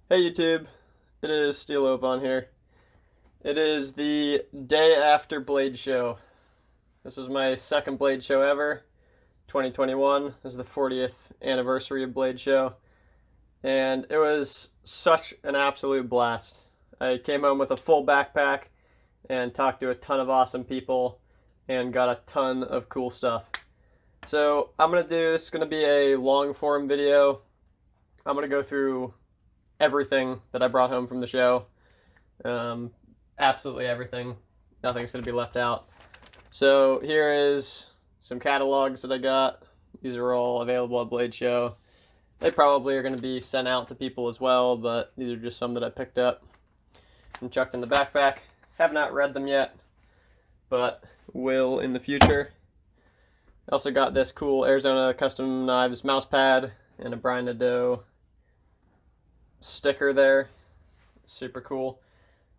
Hey YouTube, it is Steel Ovan here. It is the day after Blade Show. This is my second Blade Show ever. 2021 is the 40th anniversary of Blade Show, and it was such an absolute blast. I came home with a full backpack and talked to a ton of awesome people and got a ton of cool stuff. So this is gonna be a long form video. I'm gonna go through everything that I brought home from the show. Absolutely everything. Nothing's going to be left out. So here is some catalogs that I got. These are all available at Blade Show. They probably are going to be sent out to people as well, but these are just some that I picked up and chucked in the backpack. Have not read them yet, but will in the future. I also got this cool Arizona Custom Knives mouse pad and a Brian Nadeau sticker there. Super cool.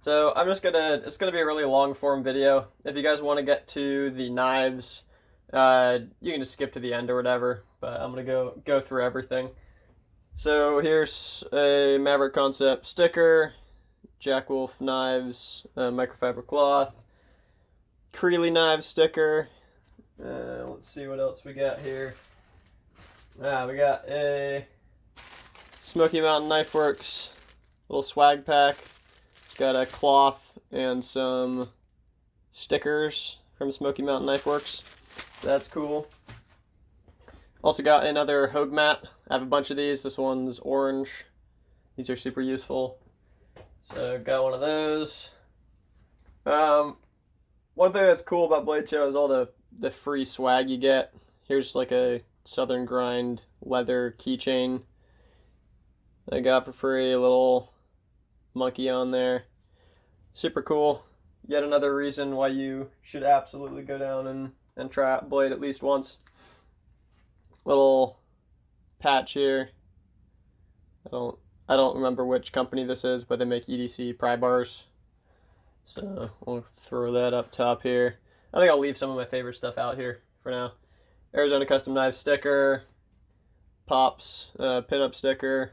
So it's gonna be a really long form video. If you guys want to get to the knives, you can just skip to the end or whatever, but I'm gonna go through everything. So here's a Maverick Concept sticker, Jack Wolf knives, microfiber cloth, Creely knives sticker. Let's see what else we got here. We got a Smoky Mountain Knife Works little swag pack. It's got a cloth and some stickers from Smoky Mountain Knife Works. That's cool. Also got another Hogue mat. I have a bunch of these. This one's orange. These are super useful. So got one of those. One thing that's cool about Blade Show is all the free swag you get. Here's like a Southern Grind leather keychain I got for free, a little monkey on there. Super cool. Yet another reason why you should absolutely go down and try out Blade at least once. Little patch here. I don't remember which company this is, but they make EDC pry bars. So we'll throw that up top here. I think I'll leave some of my favorite stuff out here for now. Arizona Custom Knives sticker, Pops pinup sticker.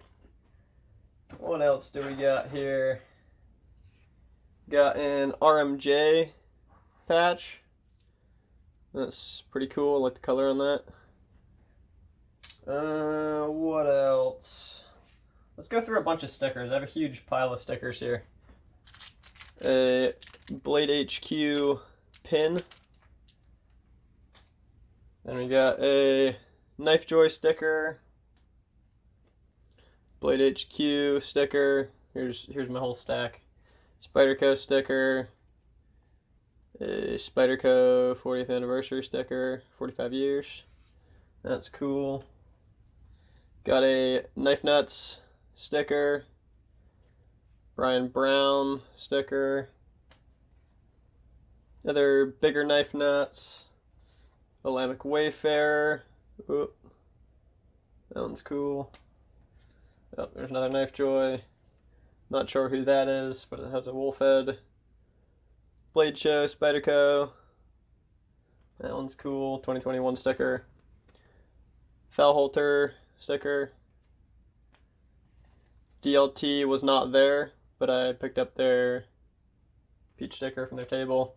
What else do we got here? Got an RMJ patch. That's pretty cool. I like the color on that. What else? Let's go through a bunch of stickers. I have a huge pile of stickers here. A Blade HQ pin. Then we got a Knife Joy sticker. Blade HQ sticker. Here's my whole stack. Spyderco sticker. A Spyderco 40th anniversary sticker. 45 years. That's cool. Got a Knife Nuts sticker. Brian Brown sticker. Other bigger knife nuts. Olamic Wayfarer. Oop. That one's cool. Oh, there's another Knife Joy. Not sure who that is, but it has a wolf head. Blade Show, Spyderco. That one's cool. 2021 sticker. Fellholter sticker. DLT was not there, but I picked up their peach sticker from their table.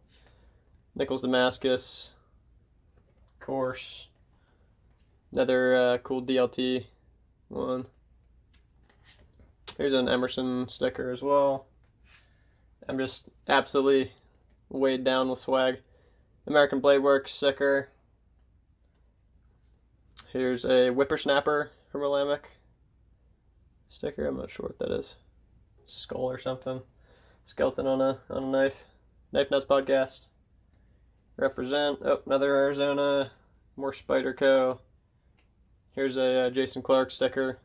Nichols Damascus. Of course. Another cool DLT one. Here's an Emerson sticker as well. I'm just absolutely weighed down with swag. American Blade Works sticker. Here's a Whippersnapper from Olamic sticker. I'm not sure what that is. Skull or something. Skeleton on a knife. Knife Nuts podcast. Represent. Oh, another Arizona. More Spyderco. Here's a Jason Clark sticker.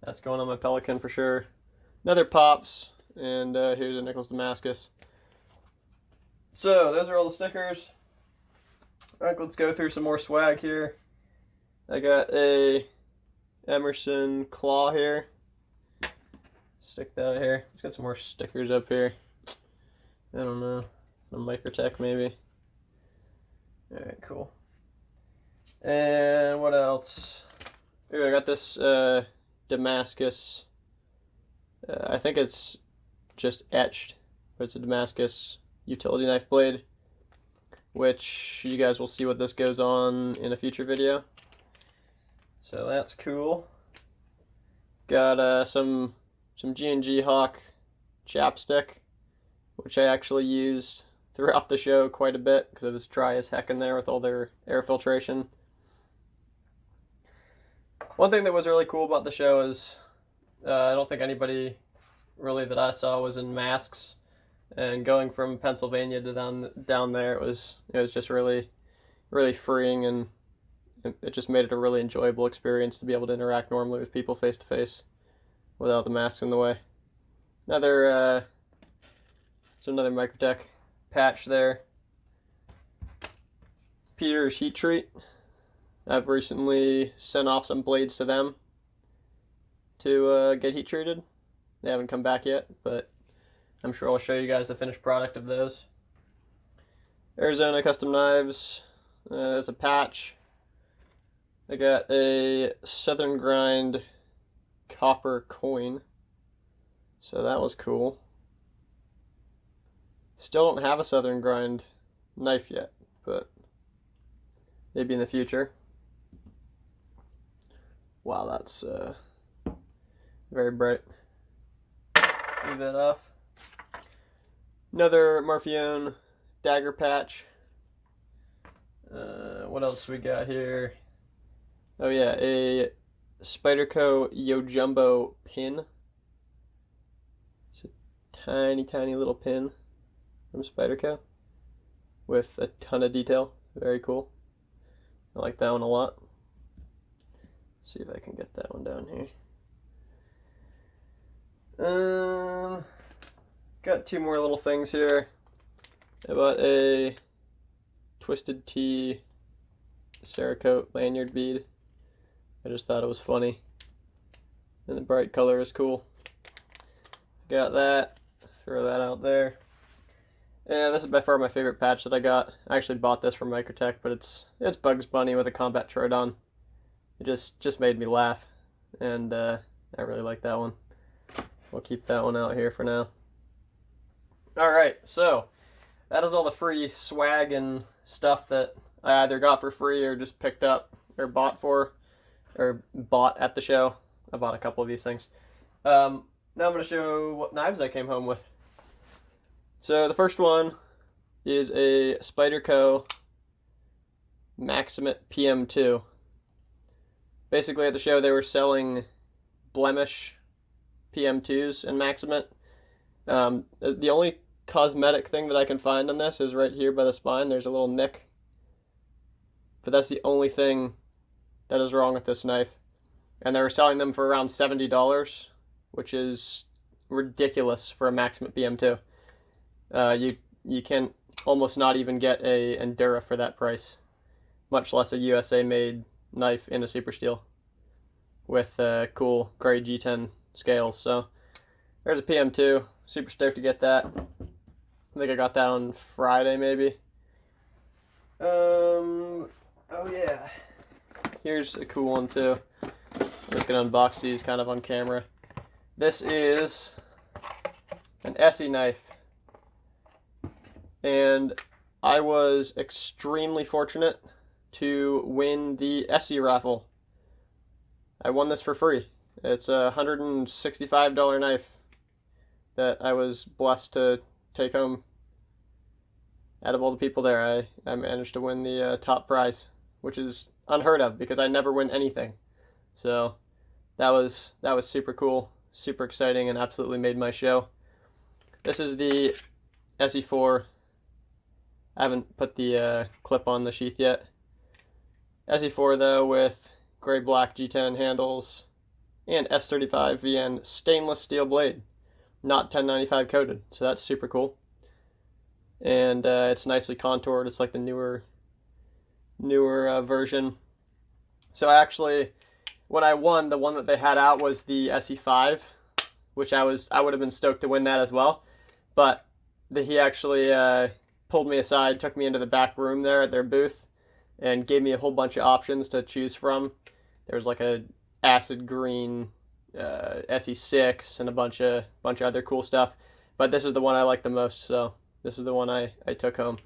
That's going on my Pelican for sure. Another Pops, and here's a Nichols Damascus. So those are all the stickers. Alright, let's go through some more swag here. I got a Emerson claw here. Stick that here. Let's get some more stickers up here. I don't know. A Microtech maybe. Alright, cool. And what else? Here, I got this Damascus I think it's just etched, but it's a Damascus utility knife blade, which you guys will see what this goes on in a future video. So that's cool. Got some G&G Hawk chapstick, which I actually used throughout the show quite a bit because it was dry as heck in there with all their air filtration. One thing that was really cool about the show is I don't think anybody really that I saw was in masks, and going from Pennsylvania to down there, it was just really freeing, and it just made it a really enjoyable experience to be able to interact normally with people face to face without the masks in the way. Another Microtech patch there. Peter's Heat Treat. I've recently sent off some blades to them to get heat treated. They haven't come back yet, but I'm sure I'll show you guys the finished product of those. Arizona Custom Knives. There's a patch. I got a Southern Grind copper coin, so that was cool. Still don't have a Southern Grind knife yet, but maybe in the future. Wow, that's very bright. Leave that off. Another Marfione dagger patch. What else we got here? Oh yeah, a Spyderco Yojumbo pin. It's a tiny little pin from Spyderco with a ton of detail. Very cool. I like that one a lot. Let's see if I can get that one down here. Got two more little things here. I bought a Twisted Tea Cerakote lanyard bead. I just thought it was funny, and the bright color is cool. Got that. Throw that out there. And this is by far my favorite patch that I got. I actually bought this from Microtech, but it's Bugs Bunny with a combat Troodon. It just made me laugh, and I really like that one. We'll keep that one out here for now. Alright, so that is all the free swag and stuff that I either got for free or just picked up or bought at the show. I bought a couple of these things. Now I'm going to show what knives I came home with. So the first one is a Spyderco PM2. Basically at the show they were selling blemish PM2s in Maximate. The only cosmetic thing that I can find on this is right here by the spine. There's a little nick. But that's the only thing that is wrong with this knife. And they were selling them for around $70, which is ridiculous for a Maximate PM2. You can almost not even get a Endura for that price, much less a USA made knife in a super steel with cool gray G10 scales. So there's a PM2. Super stoked to get that. I think I got that on Friday maybe. Oh yeah, here's a cool one too. I'm just gonna unbox these kind of on camera. This is an ESEE knife, and I was extremely fortunate to win the ESEE raffle. I won this for free. It's a $165 knife that I was blessed to take home. Out of all the people there, I managed to win the top prize, which is unheard of because I never win anything. So that was super cool, super exciting, and absolutely made my show. This is the ESEE4. I haven't put the clip on the sheath yet. ESEE4 though, with gray-black G10 handles and S35 VN stainless steel blade, not 1095 coated, so that's super cool. And it's nicely contoured. It's like the newer version. So actually, when I won, the one that they had out was the ESEE5, which I would have been stoked to win that as well. But he actually pulled me aside, took me into the back room there at their booth, and gave me a whole bunch of options to choose from. There was like a acid green ESEE6 and a bunch of other cool stuff. But this is the one I like the most, so this is the one I took home.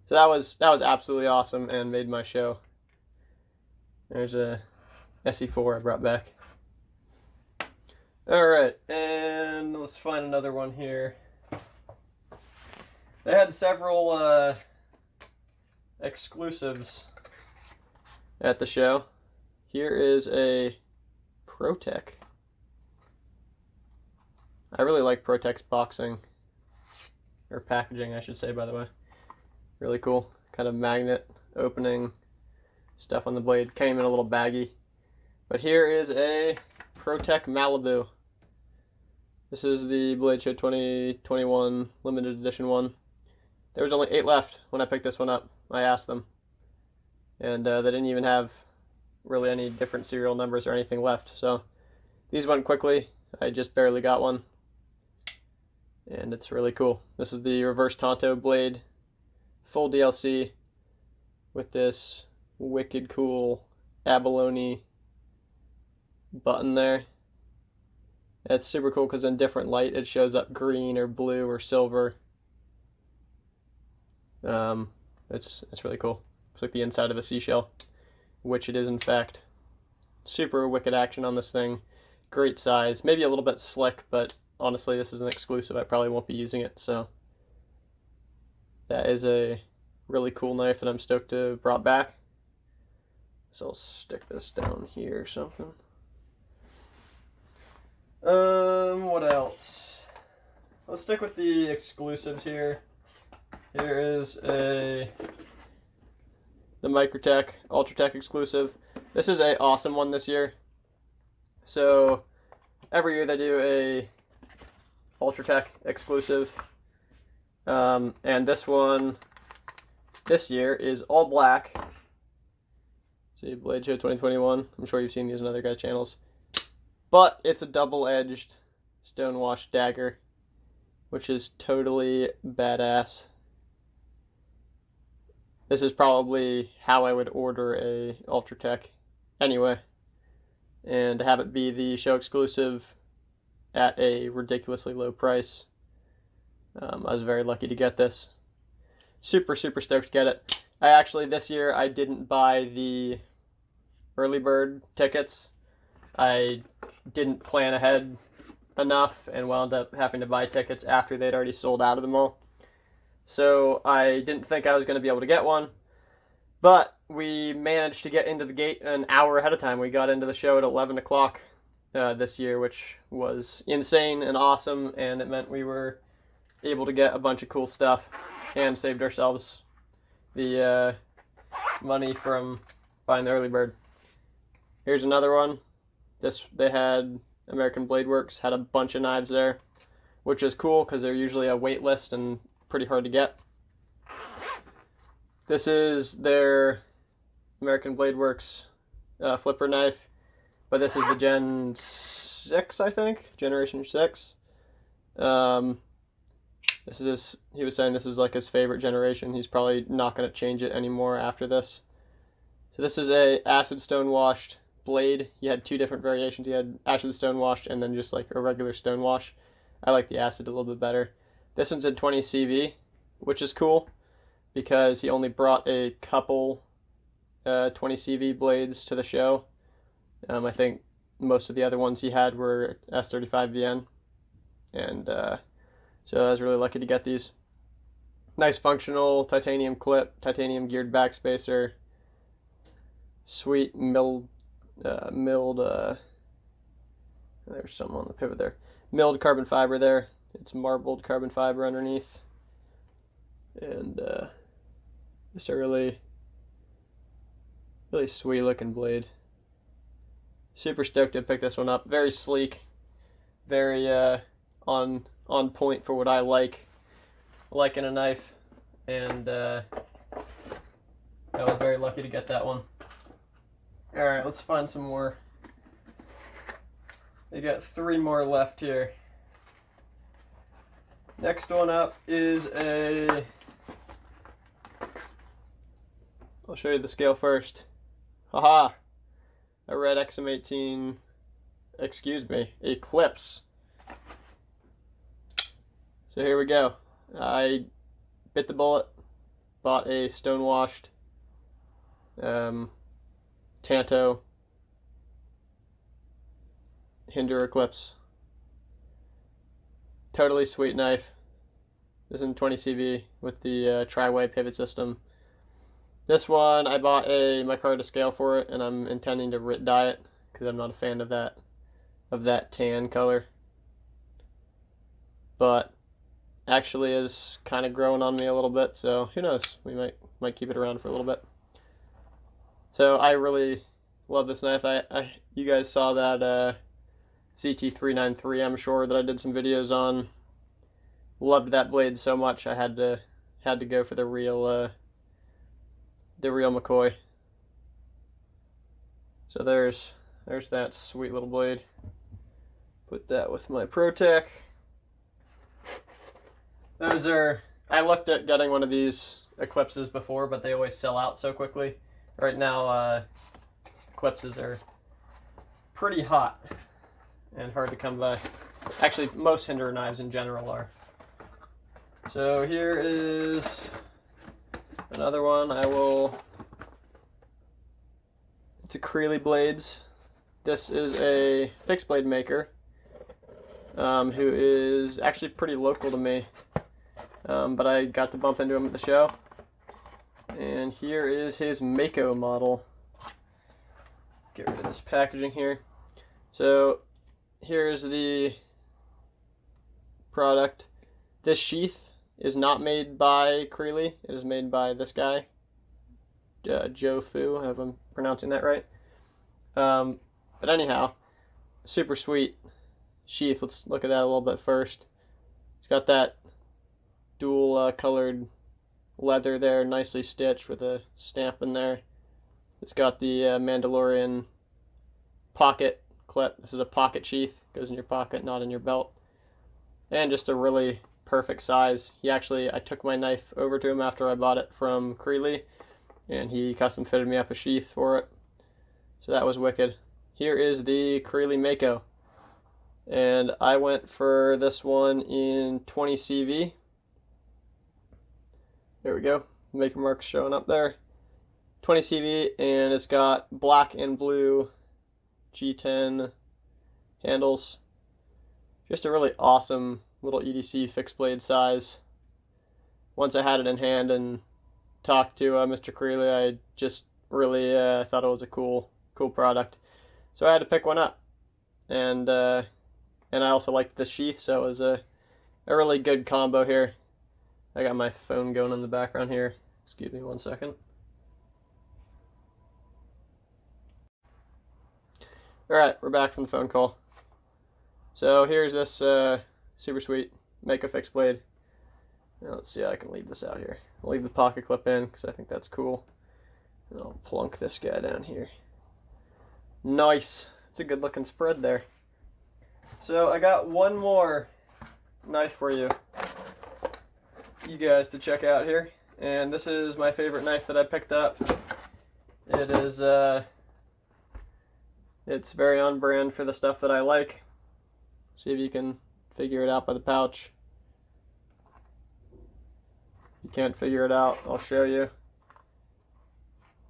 So that was absolutely awesome and made my show. There's a ESEE4 I brought back. Alright, and let's find another one here. They had several exclusives at the show. Here is a Protec. I really like Protec's boxing, or packaging I should say, by the way. Really cool. Kind of magnet opening stuff on the blade. Came in a little baggy. But here is a Protec Malibu. This is the Blade Show 2021 limited edition one. There was only 8 left when I picked this one up. I asked them. And they didn't even have really any different serial numbers or anything left. So these went quickly. I just barely got one. And it's really cool. This is the reverse Tonto blade. Full DLC with this wicked cool abalone button there. It's super cool because in different light it shows up green or blue or silver. It's really cool. It's like the inside of a seashell, which it is in fact. Super wicked action on this thing. Great size. Maybe a little bit slick, but honestly this is an exclusive. I probably won't be using it, so that is a really cool knife that I'm stoked to have brought back. So I'll stick this down here or something. What else? Let's stick with the exclusives here. Here is the Microtech Ultratech exclusive. This is a awesome one this year. So every year they do a Ultratech exclusive. And this one this year is all black. See, Blade Show 2021. I'm sure you've seen these on other guys' channels. But it's a double-edged stonewashed dagger, which is totally badass. This is probably how I would order a Ultratech anyway. And to have it be the show exclusive at a ridiculously low price. I was very lucky to get this. Super stoked to get it. I actually, this year, I didn't buy the early bird tickets. I didn't plan ahead enough and wound up having to buy tickets after they'd already sold out of the mall. So I didn't think I was going to be able to get one. But we managed to get into the gate an hour ahead of time. We got into the show at 11 o'clock this year, which was insane and awesome. And it meant we were able to get a bunch of cool stuff and saved ourselves the money from buying the early bird. Here's another one. They had American Blade Works had a bunch of knives there, which is cool because they're usually a wait list and pretty hard to get. This is their American Blade Works flipper knife, but this is the Gen 6, I think, Generation 6. This is he was saying this is like his favorite generation. He's probably not going to change it anymore after this. So this is a acid stone washed blade. You had 2 different variations. You had acid stone washed and then just like a regular stone wash. I like the acid a little bit better. This one's in 20 CV, which is cool because he only brought a couple 20 CV blades to the show. I think most of the other ones he had were S35VN, and so I was really lucky to get these. Nice functional titanium clip, titanium geared backspacer, sweet milled, there's some on the pivot there, milled carbon fiber there. It's marbled carbon fiber underneath, and just a really sweet looking blade. Super stoked to pick this one up. Very sleek, very on point for what I like in a knife, and I was very lucky to get that one. All right, let's find some more. We got 3 more left here. Next one up is I'll show you the scale first. Haha! A red XM18 excuse me, a clips. So here we go. I bit the bullet, bought a stonewashed Tanto Hinder clips. Totally sweet knife. This is in 20 CV with the tri-way pivot system. This one I bought a micarta scale for it, and I'm intending to Rit dye it because I'm not a fan of that tan color. But actually is kind of growing on me a little bit, so who knows? We might keep it around for a little bit. So I really love this knife. You guys saw that CT393, I'm sure, that I did some videos on. Loved that blade so much I had to go for the real McCoy. So there's that sweet little blade. Put that with my Protec. I looked at getting one of these Eclipses before, but they always sell out so quickly. Right now, Eclipses are pretty hot and hard to come by. Actually, most Hinder knives in general are. So here is another one. It's a Creely Blades. This is a fixed blade maker who is actually pretty local to me. But I got to bump into him at the show. And here is his Mako model. Get rid of this packaging here. So here's the product. This sheath is not made by Creely. It is made by this guy, Joe Fu, I hope I'm pronouncing that right. But anyhow, super sweet sheath. Let's look at that a little bit first. It's got that dual colored leather there, nicely stitched with a stamp in there. It's got the Mandalorian pocket clip. This is a pocket sheath, goes in your pocket, not in your belt. And just a really perfect size. I took my knife over to him after I bought it from Creely, and he custom fitted me up a sheath for it. So that was wicked. Here is the Creely Mako. And I went for this one in 20 CV. There we go. Maker marks showing up there. 20 CV, and it's got black and blue G10 handles. Just a really awesome little EDC fixed blade size. Once I had it in hand and talked to Mr. Creely, I just really thought it was a cool product. So I had to pick one up, and I also liked the sheath, so it was a really good combo here. I got my phone going in the background here. Excuse me 1 second. Alright, we're back from the phone call. So here's this super sweet Mako fixed blade. Now let's see how I can leave this out here. I'll leave the pocket clip in because I think that's cool. And I'll plunk this guy down here. Nice. It's a good looking spread there. So I got one more knife for you guys to check out here. And this is my favorite knife that I picked up. It is it's very on brand for the stuff that I like. See if you can figure it out by the pouch. If you can't figure it out, I'll show you.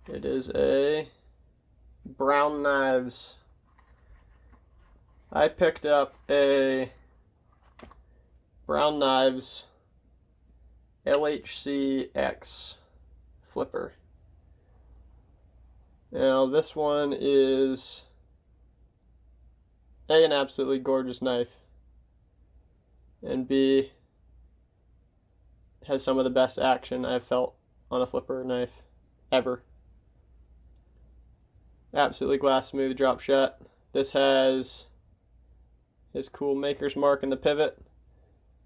It is a Brown Knives. I picked up a Brown Knives LHC-X flipper. Now this one is A, an absolutely gorgeous knife, and B, has some of the best action I've felt on a flipper knife ever. Absolutely glass smooth drop shot. This has his cool maker's mark in the pivot,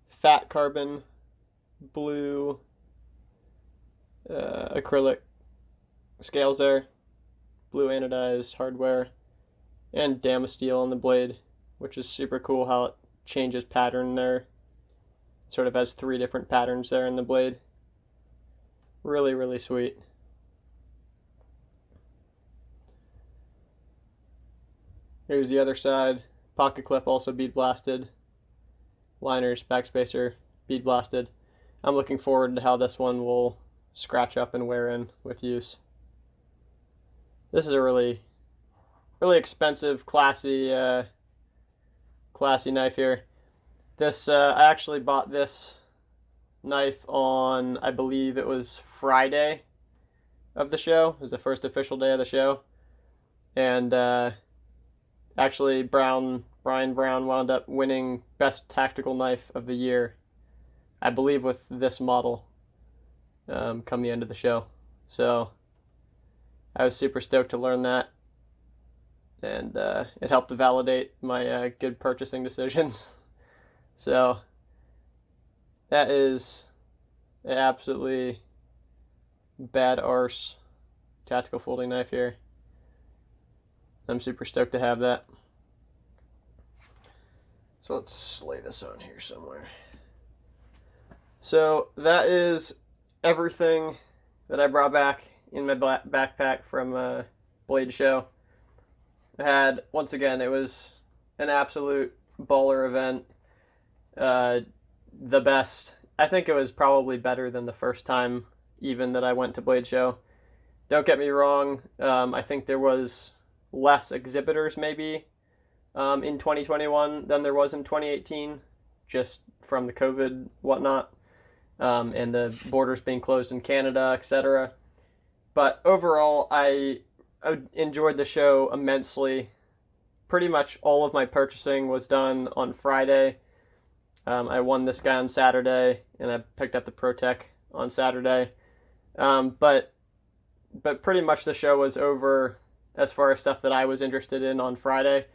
fat carbon blue acrylic scales there, blue anodized hardware, and Damasteel on the blade, which is super cool how it changes pattern there. It sort of has 3 different patterns there in the blade. Really, really sweet. Here's the other side. Pocket clip also bead blasted. Liners, backspacer, bead blasted. I'm looking forward to how this one will scratch up and wear in with use. This is a really expensive, classy knife here. This I actually bought this knife on, I believe it was Friday of the show. It was the first official day of the show, and actually Brian Brown wound up winning best tactical knife of the year, I believe, with this model come the end of the show. So I was super stoked to learn that, and it helped to validate my good purchasing decisions. So that is an absolutely bad arse tactical folding knife here. I'm super stoked to have that. So let's lay this on here somewhere. So that is everything that I brought back in my backpack from Blade Show. I had, once again, it was an absolute baller event. The best. I think it was probably better than the first time even that I went to Blade Show. Don't get me wrong, I think there was less exhibitors maybe in 2021 than there was in 2018, just from the COVID whatnot, and the borders being closed in Canada, etc. But overall, I enjoyed the show immensely. Pretty much all of my purchasing was done on Friday. I won this guy on Saturday, and I picked up the Protec on Saturday. But pretty much the show was over as far as stuff that I was interested in on Friday,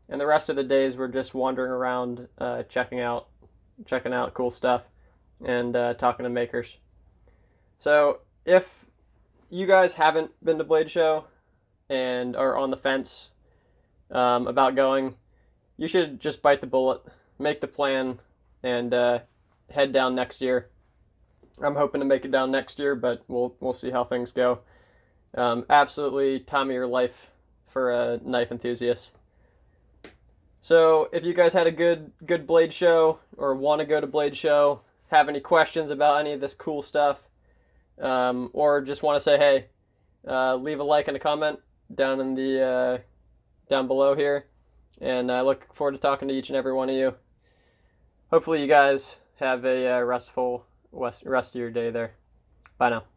and the rest of the days were just wandering around, checking out cool stuff, and talking to makers. So if you guys haven't been to Blade Show and are on the fence about going, you should just bite the bullet, make the plan, and head down next year. I'm hoping to make it down next year, but we'll see how things go. Absolutely time of your life for a knife enthusiast. So if you guys had a good Blade Show, or want to go to Blade Show, have any questions about any of this cool stuff, or just want to say hey, leave a like and a comment down in the down below here, and I look forward to talking to each and every one of you. Hopefully you guys have a restful rest of your day there. Bye now.